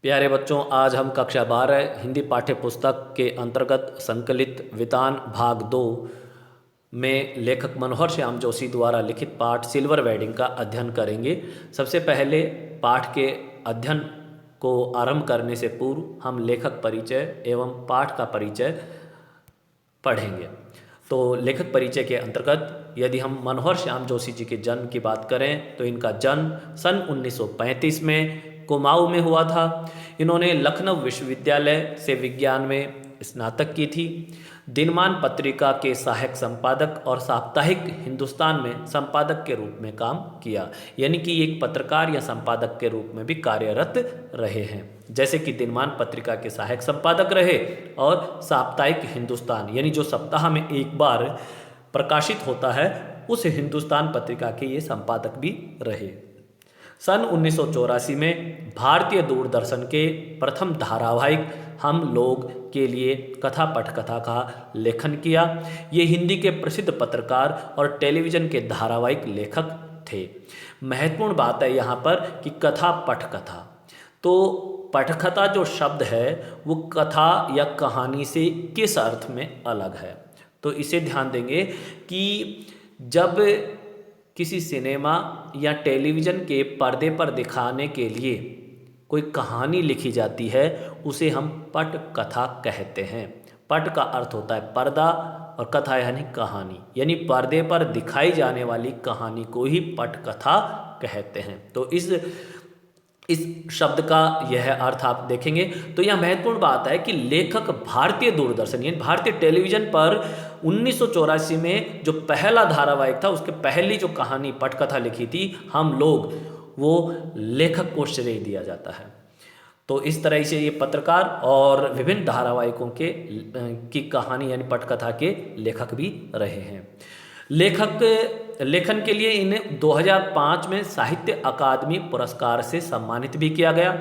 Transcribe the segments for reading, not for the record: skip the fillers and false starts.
प्यारे बच्चों, आज हम कक्षा 12 हिंदी पाठ्य पुस्तक के अंतर्गत संकलित वितान भाग 2 में लेखक मनोहर श्याम जोशी द्वारा लिखित पाठ सिल्वर वेडिंग का अध्ययन करेंगे। सबसे पहले पाठ के अध्ययन को आरंभ करने से पूर्व हम लेखक परिचय एवं पाठ का परिचय पढ़ेंगे। तो लेखक परिचय के अंतर्गत यदि हम मनोहर श्याम जोशी जी के जन्म की बात करें तो इनका जन्म सन 1935 में कुमाऊं में हुआ था। इन्होंने लखनऊ विश्वविद्यालय से विज्ञान में स्नातक की थी। दिनमान पत्रिका के सहायक संपादक और साप्ताहिक हिंदुस्तान में संपादक के रूप में काम किया, यानी कि एक पत्रकार या संपादक के रूप में भी कार्यरत रहे हैं। जैसे कि दिनमान पत्रिका के सहायक संपादक रहे और साप्ताहिक हिंदुस्तान यानी जो सप्ताह में एक बार प्रकाशित होता है उस हिंदुस्तान पत्रिका के ये संपादक भी रहे। सन 1984 में भारतीय दूरदर्शन के प्रथम धारावाहिक हम लोग के लिए कथा पटकथा का लेखन किया। ये हिंदी के प्रसिद्ध पत्रकार और टेलीविज़न के धारावाहिक लेखक थे। महत्वपूर्ण बात है यहाँ पर कि कथा पटकथा, तो पटकथा जो शब्द है वो कथा या कहानी से किस अर्थ में अलग है, तो इसे ध्यान देंगे कि जब किसी सिनेमा या टेलीविज़न के पर्दे पर दिखाने के लिए कोई कहानी लिखी जाती है उसे हम पटकथा कहते हैं। पट का अर्थ होता है पर्दा और कथा यानी कहानी, यानी पर्दे पर दिखाई जाने वाली कहानी को ही पटकथा कहते हैं। तो इस शब्द का यह अर्थ आप देखेंगे। तो यह महत्वपूर्ण बात है कि लेखक भारतीय दूरदर्शन यानी भारतीय टेलीविज़न पर 1984 में जो पहला धारावाहिक था उसके पहली जो कहानी पटकथा लिखी थी हम लोग, वो लेखक को श्रेय दिया जाता है। तो इस तरह से ये पत्रकार और विभिन्न धारावाहिकों की कहानी यानी पटकथा के लेखक भी रहे हैं। लेखन के लिए इन्हें 2005 में साहित्य अकादमी पुरस्कार से सम्मानित भी किया गया।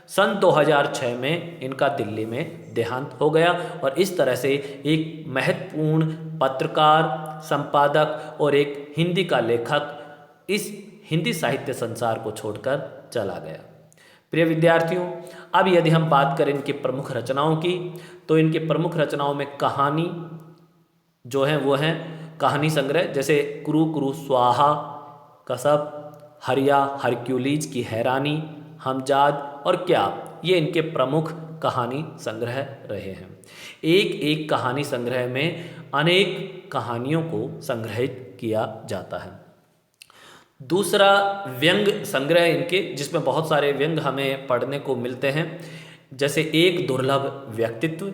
सन 2006 में इनका दिल्ली में देहांत हो गया और इस तरह से एक महत्वपूर्ण पत्रकार, संपादक और एक हिंदी का लेखक इस हिंदी साहित्य संसार को छोड़कर चला गया। प्रिय विद्यार्थियों, अब यदि हम बात करें इनकी प्रमुख रचनाओं की, तो इनकी प्रमुख रचनाओं में कहानी जो है वो है कहानी संग्रह, जैसे कुरु कुरु स्वाहा, कसब, हरिया, हरक्यूलीज की हैरानी, हमजाद और क्या, ये इनके प्रमुख कहानी संग्रह रहे हैं। एक एक कहानी संग्रह में अनेक कहानियों को संग्रहित किया जाता है। दूसरा व्यंग संग्रह इनके, जिसमें बहुत सारे व्यंग हमें पढ़ने को मिलते हैं, जैसे एक दुर्लभ व्यक्तित्व,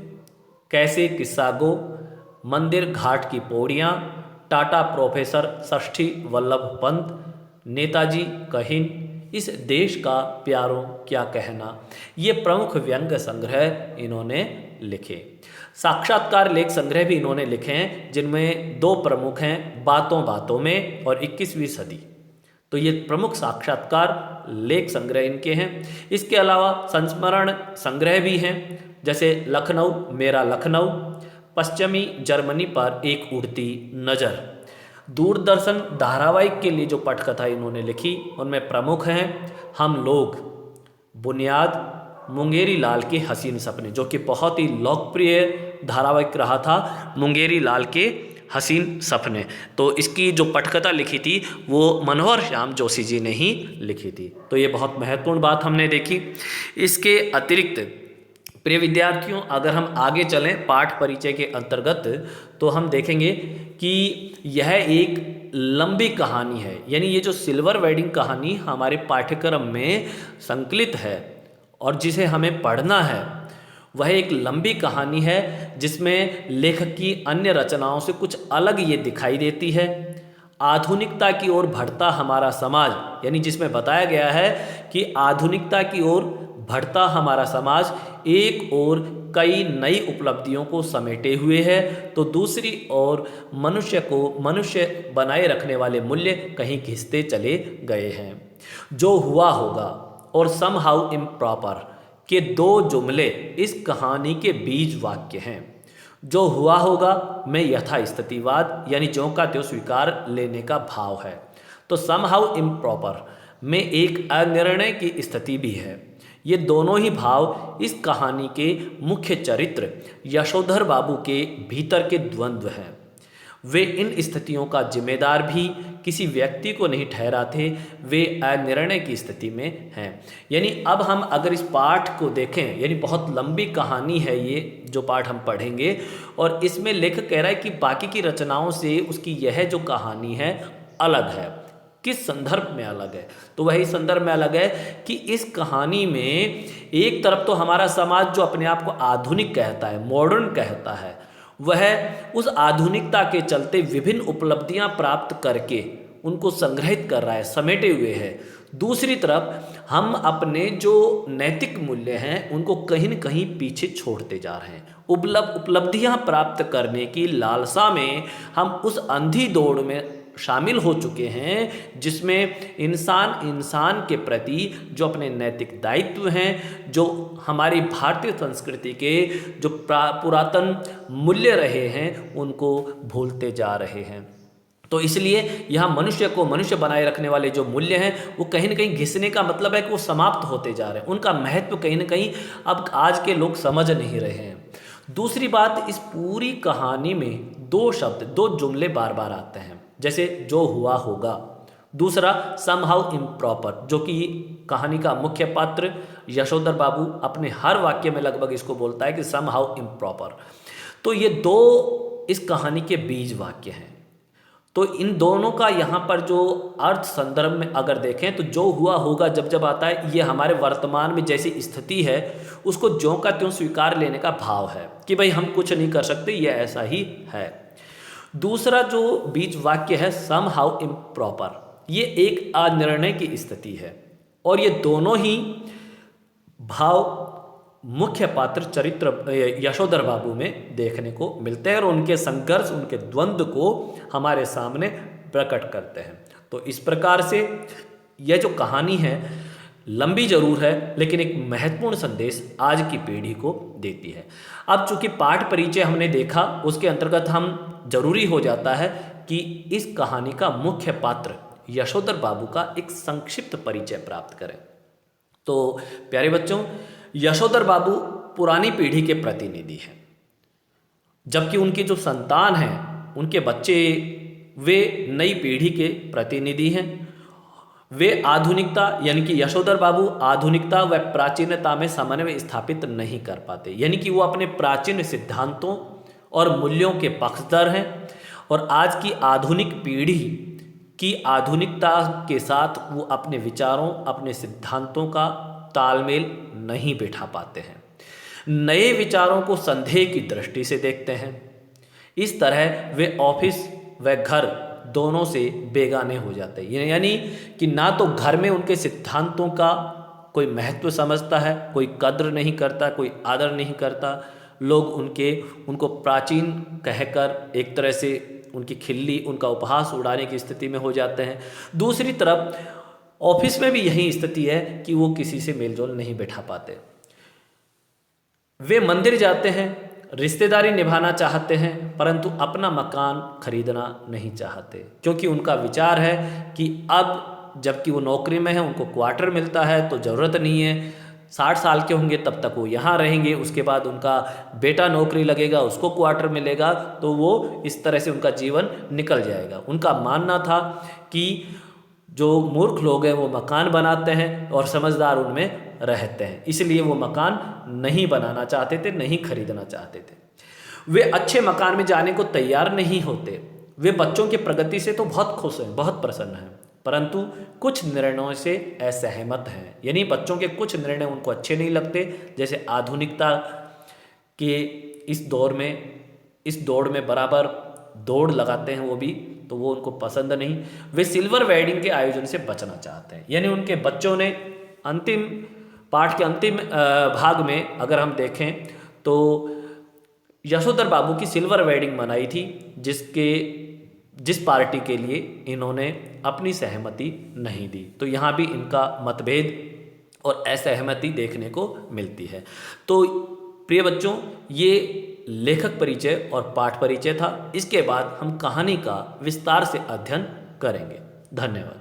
कैसे किस्सा गो, मंदिर घाट की पौड़ियाँ, टाटा प्रोफेसर षष्ठी वल्लभ पंत, नेताजी कहिन, इस देश का प्यारों क्या कहना, ये प्रमुख व्यंग संग्रह इन्होंने लिखे। साक्षात्कार लेख संग्रह भी इन्होंने लिखे हैं, जिनमें दो प्रमुख हैं, बातों बातों में और 21वीं सदी। तो ये प्रमुख साक्षात्कार लेख संग्रह इनके हैं। इसके अलावा संस्मरण संग्रह भी हैं, जैसे लखनऊ मेरा लखनऊ, पश्चिमी जर्मनी पर एक उड़ती नज़र। दूरदर्शन धारावाहिक के लिए जो पटकथा इन्होंने लिखी उनमें प्रमुख हैं हम लोग, बुनियाद, मुंगेरी लाल के हसीन सपने, जो कि बहुत ही लोकप्रिय धारावाहिक रहा था, मुंगेरी लाल के हसीन सपने। तो इसकी जो पटकथा लिखी थी वो मनोहर श्याम जोशी जी ने ही लिखी थी। तो ये बहुत महत्वपूर्ण बात हमने देखी। इसके अतिरिक्त प्रिय विद्यार्थियों, अगर हम आगे चलें पाठ परिचय के अंतर्गत, तो हम देखेंगे कि यह एक लंबी कहानी है, यानी ये जो सिल्वर वेडिंग कहानी हमारे पाठ्यक्रम में संकलित है और जिसे हमें पढ़ना है, वह एक लंबी कहानी है जिसमें लेखक की अन्य रचनाओं से कुछ अलग ये दिखाई देती है। आधुनिकता की ओर बढ़ता हमारा समाज, यानी जिसमें बताया गया है कि आधुनिकता की ओर बढ़ता हमारा समाज एक ओर कई नई उपलब्धियों को समेटे हुए है, तो दूसरी ओर मनुष्य बनाए रखने वाले मूल्य कहीं घिसते चले गए हैं। जो हुआ होगा और समहाउ इम्प्रॉपर के दो जुमले इस कहानी के बीज वाक्य हैं। जो हुआ होगा में यथास्थितिवाद यानी ज्यों का त्यों स्वीकार लेने का भाव है, तो समहाउ इम्प्रॉपर में एक अनिर्णय की स्थिति भी है, ये दोनों ही भाव इस कहानी के मुख्य चरित्र यशोधर बाबू के भीतर के द्वंद्व हैं। वे इन स्थितियों का जिम्मेदार भी किसी व्यक्ति को नहीं ठहराते, वे अनिर्णय की स्थिति में हैं। यानी अब हम अगर इस पाठ को देखें, यानी बहुत लंबी कहानी है ये जो पाठ हम पढ़ेंगे, और इसमें लेखक कह रहा है कि बाकी की रचनाओं से उसकी यह जो कहानी है अलग है। किस संदर्भ में अलग है? तो वही संदर्भ में अलग है कि इस कहानी में एक तरफ तो हमारा समाज जो अपने आप को आधुनिक कहता है, मॉडर्न कहता है, वह उस आधुनिकता के चलते विभिन्न उपलब्धियां प्राप्त करके उनको संग्रहित कर रहा है, समेटे हुए है। दूसरी तरफ हम अपने जो नैतिक मूल्य हैं उनको कहीं न कहीं पीछे छोड़ते जा रहे हैं। उपलब्धियां प्राप्त करने की लालसा में हम उस अंधी दौड़ में शामिल हो चुके हैं जिसमें इंसान के प्रति जो अपने नैतिक दायित्व हैं, जो हमारी भारतीय संस्कृति के जो पुरातन मूल्य रहे हैं, उनको भूलते जा रहे हैं। तो इसलिए यहाँ मनुष्य को मनुष्य बनाए रखने वाले जो मूल्य हैं वो कहीं न कहीं घिसने का मतलब है कि वो समाप्त होते जा रहे हैं। उनका महत्व कहीं न कहीं अब आज के लोग समझ नहीं रहे हैं। दूसरी बात, इस पूरी कहानी में दो शब्द, दो जुमले बार बार आते हैं, जैसे जो हुआ होगा, दूसरा समहाउ इम्प्रॉपर, जो कि कहानी का मुख्य पात्र यशोधर बाबू अपने हर वाक्य में लगभग इसको बोलता है कि समहाउ इम्प्रॉपर। तो ये दो इस कहानी के बीज वाक्य हैं। तो इन दोनों का यहाँ पर जो अर्थ संदर्भ में अगर देखें तो जो हुआ होगा जब जब आता है, ये हमारे वर्तमान में जैसी स्थिति है उसको ज्यों का त्यों स्वीकार लेने का भाव है कि भाई हम कुछ नहीं कर सकते, ये ऐसा ही है। दूसरा जो बीज वाक्य है सम हाउ इम्प्रॉपर, ये एक अनिर्णय की स्थिति है। और ये दोनों ही भाव मुख्य पात्र चरित्र यशोधर बाबू में देखने को मिलते हैं और उनके संघर्ष, उनके द्वंद्व को हमारे सामने प्रकट करते हैं। तो इस प्रकार से यह जो कहानी है लंबी जरूर है लेकिन एक महत्वपूर्ण संदेश आज की पीढ़ी को देती है। अब चूंकि पाठ परिचय हमने देखा, उसके अंतर्गत हम जरूरी हो जाता है कि इस कहानी का मुख्य पात्र यशोधर बाबू का एक संक्षिप्त परिचय प्राप्त करें। तो प्यारे बच्चों, यशोधर बाबू पुरानी पीढ़ी के प्रतिनिधि हैं, जबकि उनकी जो संतान हैं, उनके बच्चे, वे नई पीढ़ी के प्रतिनिधि हैं। वे आधुनिकता यानी कि यशोधर बाबू आधुनिकता व प्राचीनता में समन्वय स्थापित नहीं कर पाते, यानी कि वो अपने प्राचीन सिद्धांतों और मूल्यों के पक्षधर हैं और आज की आधुनिक पीढ़ी की आधुनिकता के साथ वो अपने विचारों, अपने सिद्धांतों का तालमेल नहीं बिठा पाते हैं। नए विचारों को संदेह की दृष्टि से देखते हैं। इस तरह वे ऑफिस व घर दोनों से बेगाने हो जाते हैं, यानी कि ना तो घर में उनके सिद्धांतों का कोई महत्व समझता है, कोई कद्र नहीं करता, कोई आदर नहीं करता। लोग उनको प्राचीन कहकर एक तरह से उनकी खिल्ली, उनका उपहास उड़ाने की स्थिति में हो जाते हैं। दूसरी तरफ ऑफिस में भी यही स्थिति है कि वो किसी से मेलजोल नहीं बैठा पाते। वे मंदिर जाते हैं, रिश्तेदारी निभाना चाहते हैं, परंतु अपना मकान खरीदना नहीं चाहते, क्योंकि उनका विचार है कि अब जबकि वो नौकरी में है, उनको क्वार्टर मिलता है तो ज़रूरत नहीं है। 60 साल के होंगे तब तक वो यहाँ रहेंगे, उसके बाद उनका बेटा नौकरी लगेगा, उसको क्वार्टर मिलेगा, तो वो इस तरह से उनका जीवन निकल जाएगा। उनका मानना था कि जो मूर्ख लोग हैं वो मकान बनाते हैं और समझदार उनमें रहते हैं, इसलिए वो मकान नहीं बनाना चाहते थे, नहीं खरीदना चाहते थे। वे अच्छे मकान में जाने को तैयार नहीं होते। वे बच्चों की प्रगति से तो बहुत खुश हैं, बहुत प्रसन्न हैं, परंतु कुछ निर्णयों से असहमत हैं, यानी बच्चों के कुछ निर्णय उनको अच्छे नहीं लगते। जैसे आधुनिकता के इस दौड़ में बराबर दौड़ लगाते हैं वो भी, तो वो उनको पसंद नहीं। वे सिल्वर वेडिंग के आयोजन से बचना चाहते हैं, यानी उनके बच्चों ने अंतिम पाठ के अंतिम भाग में अगर हम देखें तो यशोधर बाबू की सिल्वर वेडिंग मनाई थी, जिस पार्टी के लिए इन्होंने अपनी सहमति नहीं दी। तो यहाँ भी इनका मतभेद और असहमति देखने को मिलती है। तो प्रिय बच्चों, ये लेखक परिचय और पाठ परिचय था। इसके बाद हम कहानी का विस्तार से अध्ययन करेंगे। धन्यवाद।